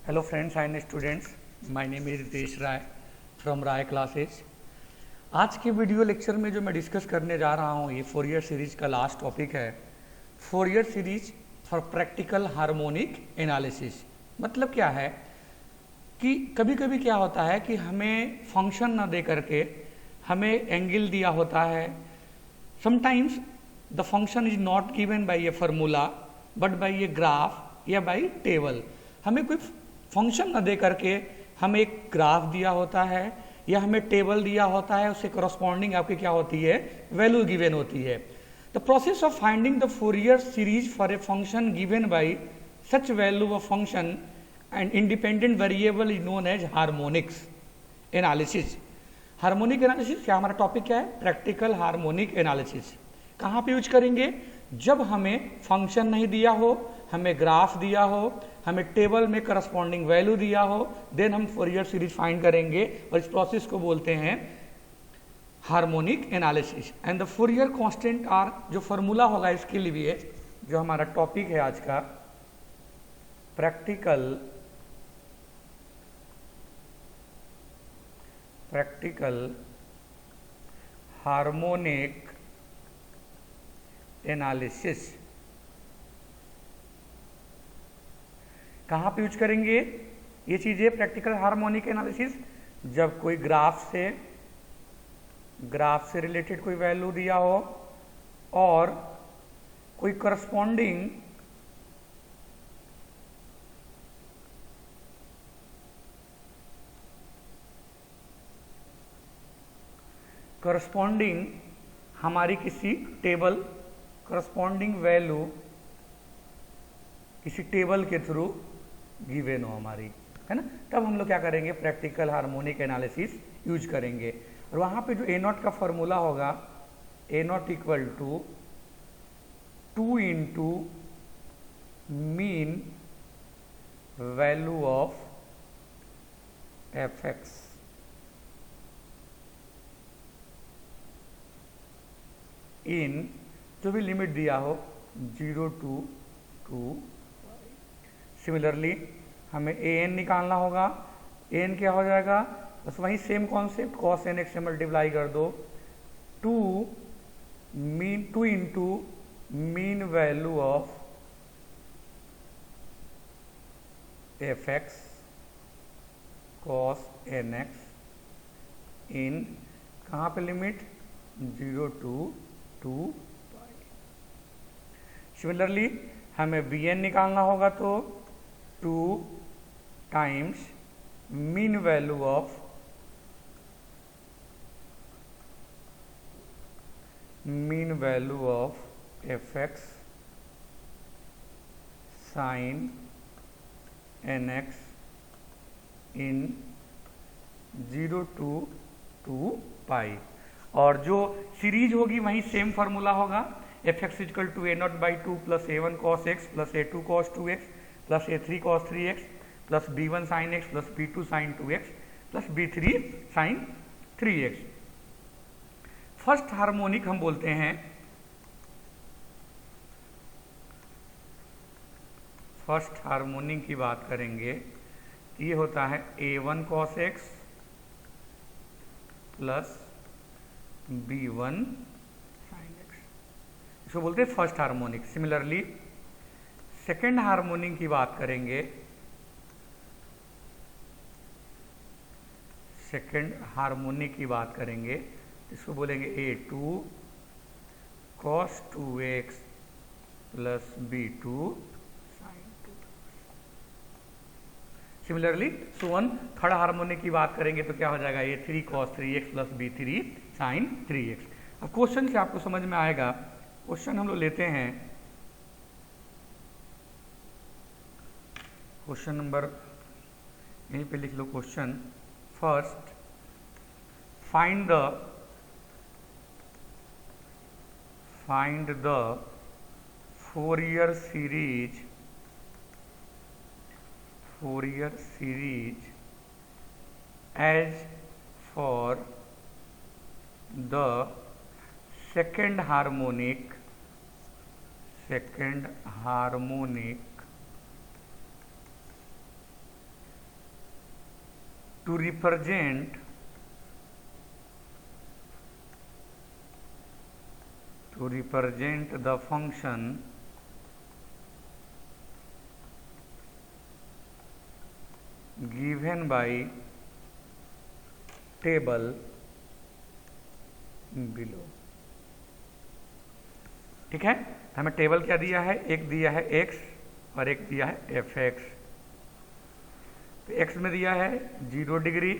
Hello friends and students, my name is Ritesh Rai from Rai classes. आज के video lecture में जो मैं डिस्कस करने जा रहा हूँ ये फोरियर सीरीज का लास्ट टॉपिक है। Fourier series for practical harmonic analysis. मतलब क्या है कि कभी कभी क्या होता है कि हमें फंक्शन ना दे करके हमें एंगल दिया होता है। Sometimes the function is not given by A formula but by a graph या बाय टेबल। हमें कोई फंक्शन न दे करके हमें एक ग्राफ दिया होता है या हमें टेबल दिया होता है, उससे करस्पॉन्डिंग आपकी क्या होती है, वैल्यू गिवन होती है। The process of finding the Fourier series for a function given by such value of function and independent variable is known as harmonics analysis. Harmonic analysis क्या हमारा टॉपिक क्या है, प्रैक्टिकल हार्मोनिक एनालिसिस। कहाँ पे use करेंगे, जब हमें function नहीं दिया हो, हमें ग्राफ दिया हो, हमें टेबल में करस्पॉन्डिंग वैल्यू दिया हो, देन हम फोरियर सीरीज फाइंड करेंगे और इस प्रोसेस को बोलते हैं harmonic analysis. And the Fourier constant are, जो फॉर्मूला होगा इसके लिए, जो हमारा टॉपिक है आज का, प्रैक्टिकल हार्मोनिक एनालिसिस। कहाँ पे यूज करेंगे ये चीजें, प्रैक्टिकल हार्मोनिक एनालिसिस, जब कोई ग्राफ से रिलेटेड कोई वैल्यू दिया हो और कोई करस्पॉन्डिंग हमारी किसी टेबल, करस्पॉन्डिंग वैल्यू किसी टेबल के थ्रू गिवन हो हमारी, है ना, तब हम लोग क्या करेंगे, प्रैक्टिकल हार्मोनिक एनालिसिस यूज करेंगे। और वहाँ पे जो ए नॉट का फॉर्मूला होगा, a naught equal to 2 into mean value of f x in, जो भी लिमिट दिया हो 0 to 2। सिमिलरली हमें ए एन निकालना होगा। ए एन क्या हो जाएगा, बस वही same concept, cos n x से मल्टीप्लाई कर दो, 2 into mean value of f x cos n x in, कहाँ पे लिमिट 0 to 2। सिमिलरली हमें वी एन निकालना होगा तो 2 times mean value of f x sine n x in 0 to 2 pi. और जो सीरीज होगी वही सेम फार्मूला होगा, f x equal to a not by 2 plus A one cos x plus a two cos 2x plus a three cos 3x plus b one sine x plus b two sine 2x plus b three sine 3x। First harmonic हम बोलते हैं, first harmonic की बात करेंगे, ये होता है a one cos x plus b one sine x, इसको बोलते हैं first harmonic. Similarly second harmonic की बात करेंगे, सेकेंड हार्मोनिक की बात करेंगे, इसको बोलेंगे a two cos 2x plus b two sine 2। Similarly सुवन थर्ड हार्मोनिक की बात करेंगे तो क्या हो जाएगा, a three cos 3x plus b three sine 3x। अब क्वेश्चन से आपको समझ में आएगा, क्वेश्चन हम लोग लेते हैं, क्वेश्चन नंबर यहीं पे लिख लो। Question first, find the Fourier series as for the second harmonic to represent the function given by table below। ठीक है, हमें टेबल क्या दिया है, एक दिया है x और एक दिया है fx। तो x में दिया है 0 डिग्री,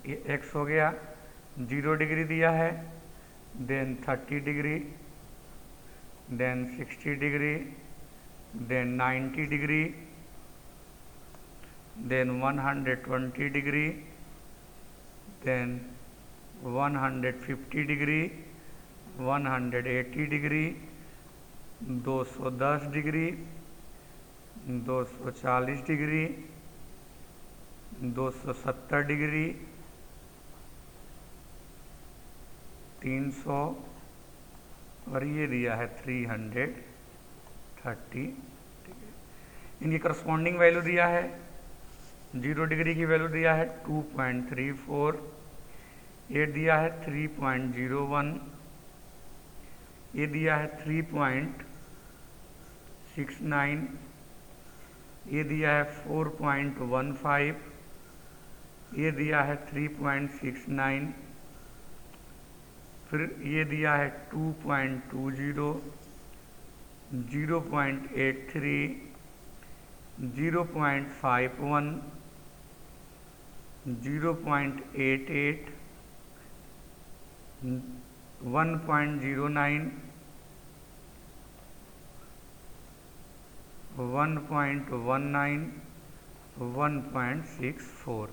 ये x हो गया, 0 डिग्री दिया है, then 30 degree, then 60 degree, then 90 degree, then 120 degree, then 150 degree, 180 degree, 210 degree, 240 degree, 270 degree, 300 और ये दिया है 330। इनकी करस्पॉन्डिंग वैल्यू दिया है, 0 डिग्री की वैल्यू दिया है 2.34, ये दिया है 3.01, ये दिया है 3.69, ये दिया है 4.15, ये दिया है 3.69, फिर ये दिया है 2.20, 0.83, 0.51, 0.88, 1.09, 1.19, 1.64।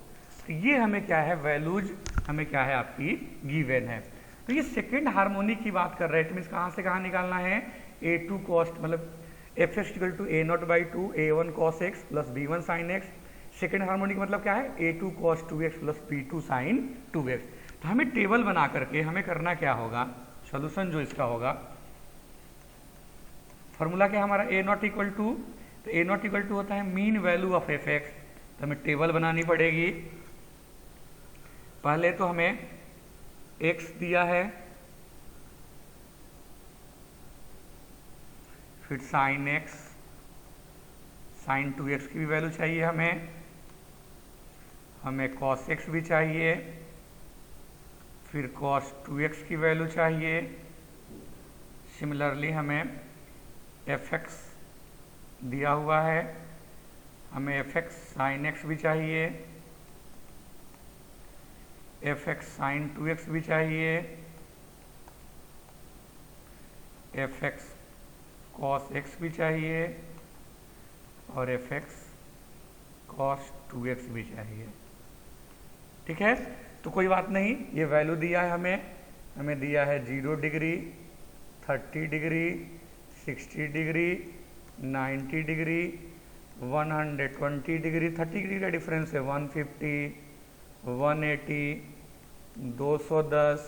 तो ये हमें क्या है, वैल्यूज हमें क्या है आपकी गिवन है। तो ये सेकेंड हार्मोनिक की बात कर रहे हैं, तो मीन्स कहाँ से कहाँ निकालना है, A2 कॉस्ट मतलब f x equal to A0/2 A1 cos x plus B1 sin x। Second harmonic मतलब क्या है, A2 cos 2x plus B2 sin 2x। तो हमें टेबल बना करके हमें करना क्या होगा, सोल्यूशन जो इसका होगा, फॉर्मूला क्या हमारा A0 इक्वल टू, तो A0 इक्वल टू होता है mean value of f x. तो हमें टेबल बनानी पड़ेगी। पहले तो हमें x दिया है, फिर साइन x, साइन 2x की भी वैल्यू चाहिए हमें cos x भी चाहिए, फिर cos 2x की वैल्यू चाहिए। सिमिलरली हमें fx दिया हुआ है, हमें fx साइन x भी चाहिए, fx साइन 2x भी चाहिए, fx cos x भी चाहिए और fx cos 2x भी चाहिए। ठीक है, तो कोई बात नहीं, ये वैल्यू दिया है हमें दिया है 0 degree, 30 degree, 60 degree, 90 degree, 120 degree, 30 degree का डिफरेंस है 150, 180, 210,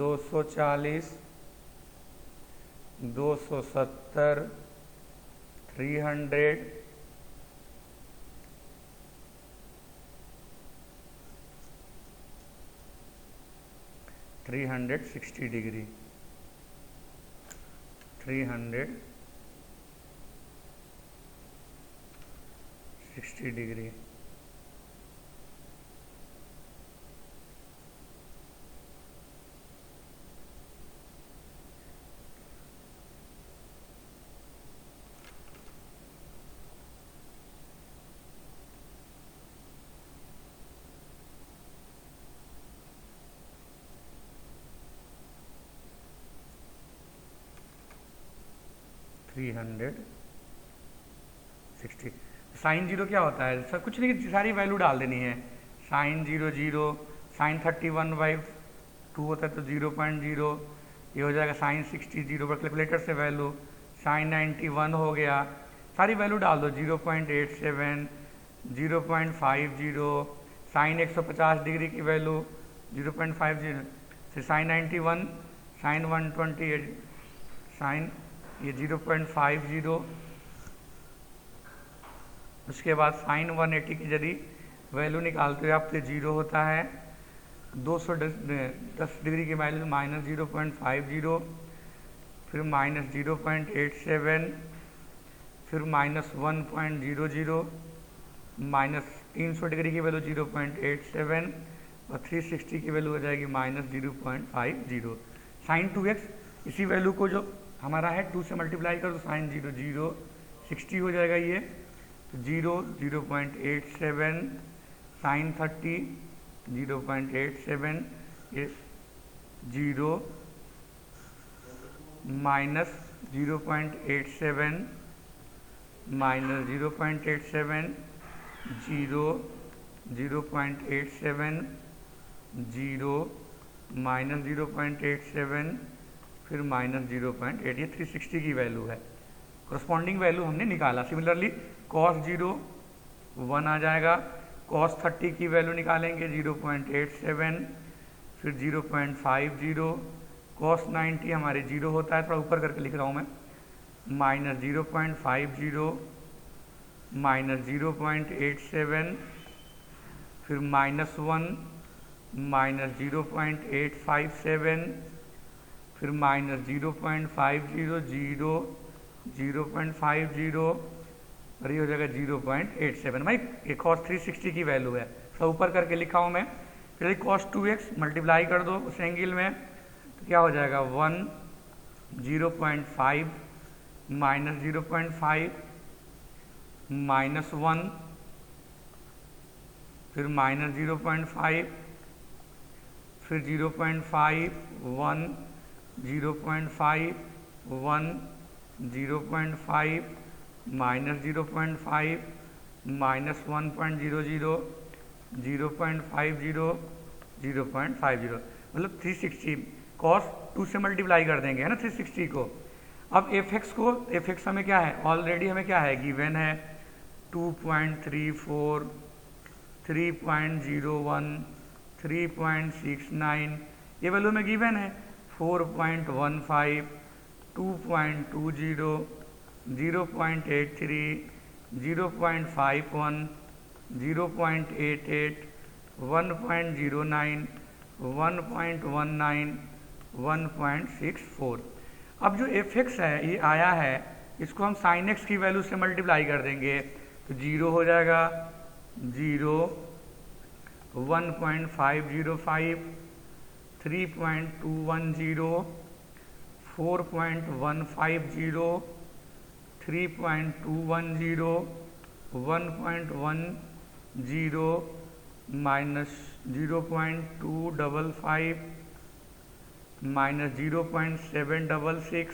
240, 270, 300, 360 डिग्री, 360 डिग्री। $360। साइन 0 क्या होता है, सर कुछ नहीं, सारी वैल्यू डाल देनी है। साइन 0 0, साइन 31/2 होता है तो 0.0, ये हो जाएगा साइन 60 0 पर कैलकुलेटर से वैल्यू, साइन 91 हो गया, सारी वैल्यू डाल दो, 0.87, 0.50, साइन 150 डिग्री की वैल्यू 0.50, फिर साइन 91, साइन 128, साइन ये 0.50, उसके बाद साइन 180 की यदि वैल्यू निकालते हो आप तो 0 होता है। 210 डिग्री की वैल्यू माइनस 0.50, फिर माइनस 0.87, फिर माइनस 1.00, माइनस 300 डिग्री की वैल्यू 0.87 और 360 की वैल्यू हो जाएगी माइनस 0.50। साइन 2x इसी वैल्यू को जो हमारा है 2 से मल्टीप्लाई कर दो, साइन 0 0 60 हो जाएगा ये, तो 0.87, साइन 30 0.87, ये 0 माइनस 0.87 माइनस 0.87, 0 0.87, 0 माइनस 0.87, फिर माइनस 0.8, ये 360 की वैल्यू है। करस्पॉन्डिंग वैल्यू हमने निकाला। सिमिलरली cos 0 1 आ जाएगा, cos 30 की वैल्यू निकालेंगे 0.87, फिर 0.50, cos 90 हमारे 0 होता है, थोड़ा ऊपर करके लिख रहा हूँ मैं, माइनस 0.50, माइनस 0.87, फिर माइनस 1, माइनस 0.857, फिर माइनस 0.50, 0 0.50 और ये हो जाएगा 0.87। भाई ये cos 360 की वैल्यू है, सब ऊपर करके लिखा हूँ मैं। फिर cos 2x मल्टीप्लाई कर दो उस एंगल में, तो क्या हो जाएगा 1 0.5 माइनस 0.5 माइनस 1, फिर माइनस 0.5, फिर 0.5 1 0.5 1 0.5 माइनस 0.5 माइनस 1.00 0.50 0.50, मतलब 360 cos 2 से मल्टीप्लाई कर देंगे, है ना 360 को। अब fx को, fx हमें क्या है, ऑलरेडी हमें क्या है, गिवन है 2.34 3.01 3.69, ये वैल्यू में गिवन है 4.15 2.20 0.83 0.51 0.88 1.09 1.19 1.64। अब जो fx है ये आया है, इसको हम sin x की वैल्यू से मल्टीप्लाई कर देंगे तो 0 हो जाएगा, 0 1.505 3.210 4.150 3.210 1.10 minus 0.255 minus 0.766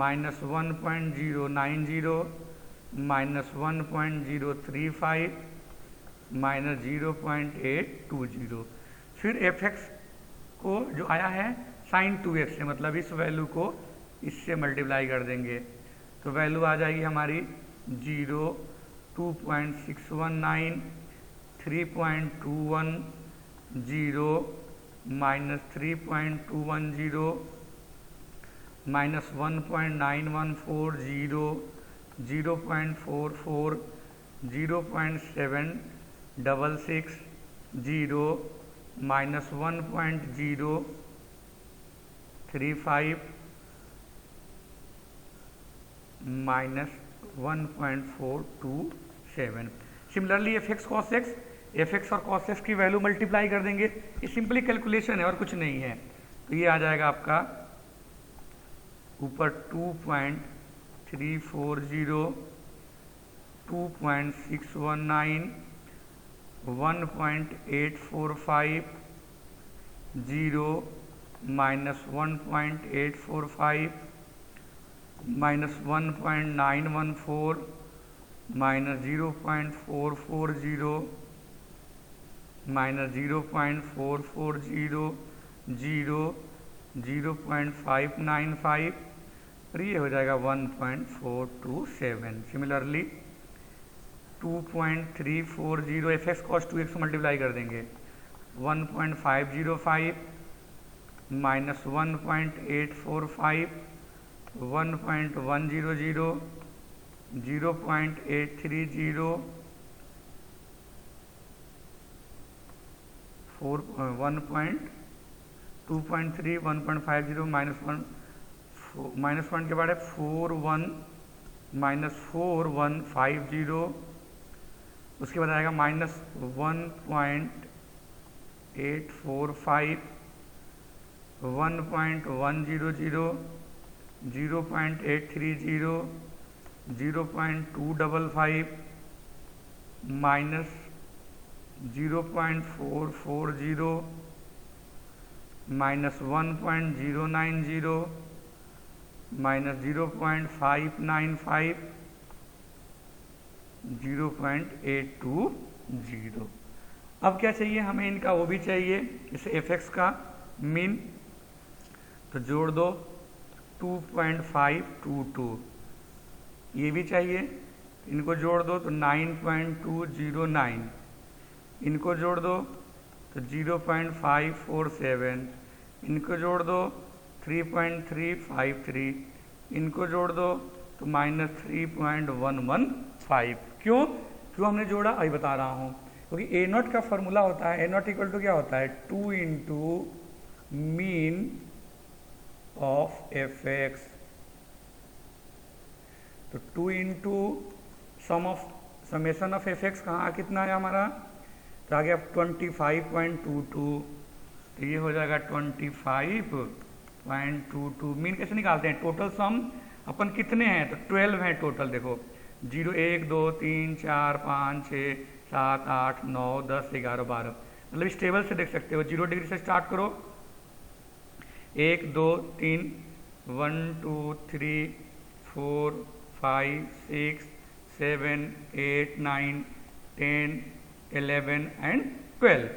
minus 1.090 minus 1.035 minus 0.820। फिर fx को जो आया है sin 2x से, मतलब इस वैल्यू को इससे मल्टीप्लाई कर देंगे तो वैल्यू आ जाएगी हमारी 0 2.619 3.21 0 minus 3.210 minus 1.914 0 0.44 0.766 0 minus 1.035 minus 1.427। Similarly fx cos x, fx और cos x की वैल्यू मल्टीप्लाई कर देंगे, ये सिंपली कैलकुलेशन है और कुछ नहीं है। तो ये आ जाएगा आपका ऊपर 2.340 2.619 1.845 0 माइनस 1.845 माइनस 1.914 माइनस 0.440 माइनस 0.440 0 0.595 और ये हो जाएगा 1.427। Similarly 2.340 fx cos 2x multiply कर देंगे 1.505 माइनस 1.845, 1.100, 0.830, 1.2.3, 1.50 माइनस 1 के बाद है 41 माइनस 4150, उसके बाद आएगा माइनस 1.845, 1.100, 0.830, 0.255 माइनस 0.440 माइनस 1.090 माइनस 0.595, 0.820। अब क्या चाहिए हमें, इनका वो भी चाहिए, इसे fx का मीन, तो जोड़ दो 2.522, ये भी चाहिए, इनको जोड़ दो तो 9.209, इनको जोड़ दो तो 0.547, इनको जोड़ दो 3.353, इनको जोड़ दो तो माइनस 3.115। क्यों हमने जोड़ा अभी बता रहा हूँ, क्योंकि ए नॉट का फॉर्मूला होता है, ए नॉट इक्वल टू क्या होता है, 2 into mean of f x, तो 2 into summation of f x कहाँ कितना है हमारा, तो आ गया 25.22, तो ये हो जाएगा 25.22। मीन कैसे निकालते हैं, टोटल सम अपन कितने हैं, तो 12 हैं टोटल, देखो 0 1 2 3 4 5 6 7 8 9 10 11 12, मतलब इस टेबल से देख सकते हो, 0 डिग्री से स्टार्ट करो, 1 2 3 1 2 3 4 5 6 7 8 9 10 11 एंड 12,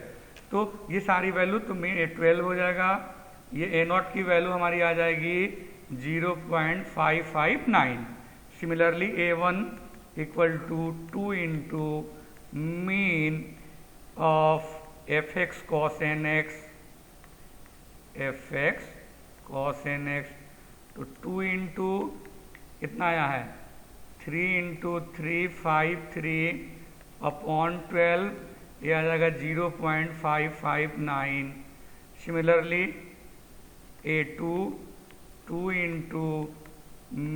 तो ये सारी वैल्यू तो में 12 हो जाएगा, ये ए नॉट की वैल्यू हमारी आ जाएगी 0.559। Similarly A1 equal to 2 into mean of f x cos n x, f x cos n x, तो 2 इंटू कितना आया है 3 इंटू 353 अपॉन 12, ये आ जाएगा 0.559। Similarly A2 2 into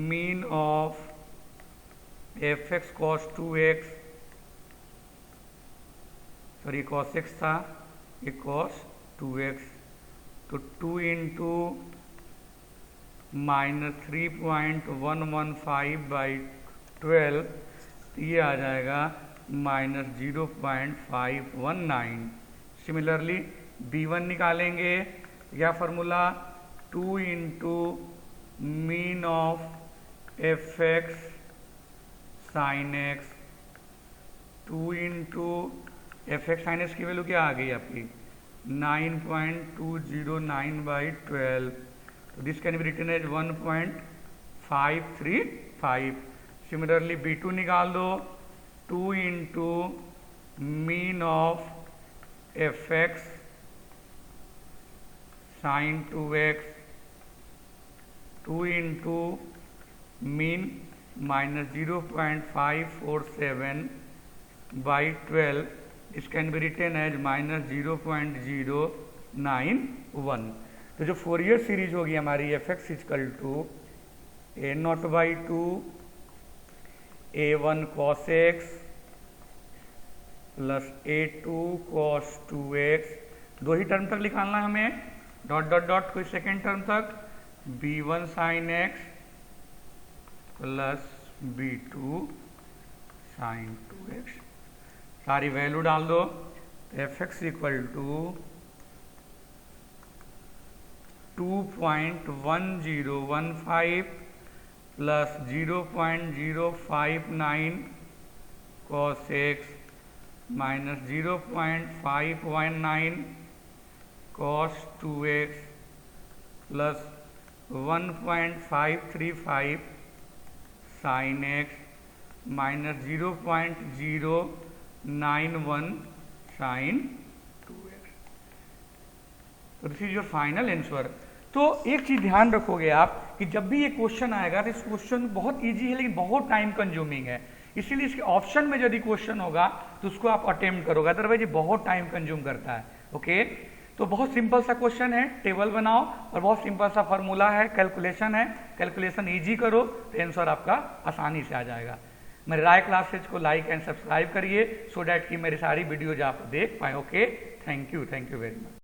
mean of f x cos 2x, sorry cos x था, ये cos 2x, तो 2 into minus 3.115 by 12, ये आ जाएगा माइनस 0.519। सिमिलरली B1 निकालेंगे, क्या formula, 2 into mean of f x sine x, 2 into f x sine x की value क्या आ गई आपकी 9.209 बाई 12, तो this can be written as 1.535। Similarly B2 निकाल दो, 2 into mean of f x sine 2x, 2 into mean minus 0.547 by 12, this can be written as minus 0.091। तो जो फोरियर सीरीज होगी हमारी f x equal to a not by 2 A1 cos x plus A2 cos 2x, दो ही term तक निकालना है हमें, dot dot dot कोई सेकेंड टर्म तक, B1 sin x plus B2 sin 2x, सारी वैल्यू डाल दो, f x equal to 2.1015 plus 0.059 cos x minus 0.519 cos 2x plus 1.535 sin x minus 0.091 sin 2x। तो this is your final answer. तो एक चीज ध्यान रखोगे आप कि जब भी ये क्वेश्चन आएगा तो इस क्वेश्चन बहुत इजी है लेकिन बहुत टाइम कंज्यूमिंग है, इसीलिए इसके ऑप्शन में यदि क्वेश्चन होगा तो उसको आप अटेम्प्ट करोगे, अदरवाइज ये बहुत टाइम कंज्यूम करता है। ओके, तो बहुत सिंपल सा क्वेश्चन है, टेबल बनाओ और बहुत सिंपल सा फॉर्मूला है, कैलकुलेशन है, कैलकुलेशन इजी करो तो आंसर आपका आसानी से आ जाएगा। मेरे राय क्लासेज को लाइक एंड सब्सक्राइब करिए सो डैट कि मेरी सारी वीडियोज आप देख पाए। Okay, thank you very much.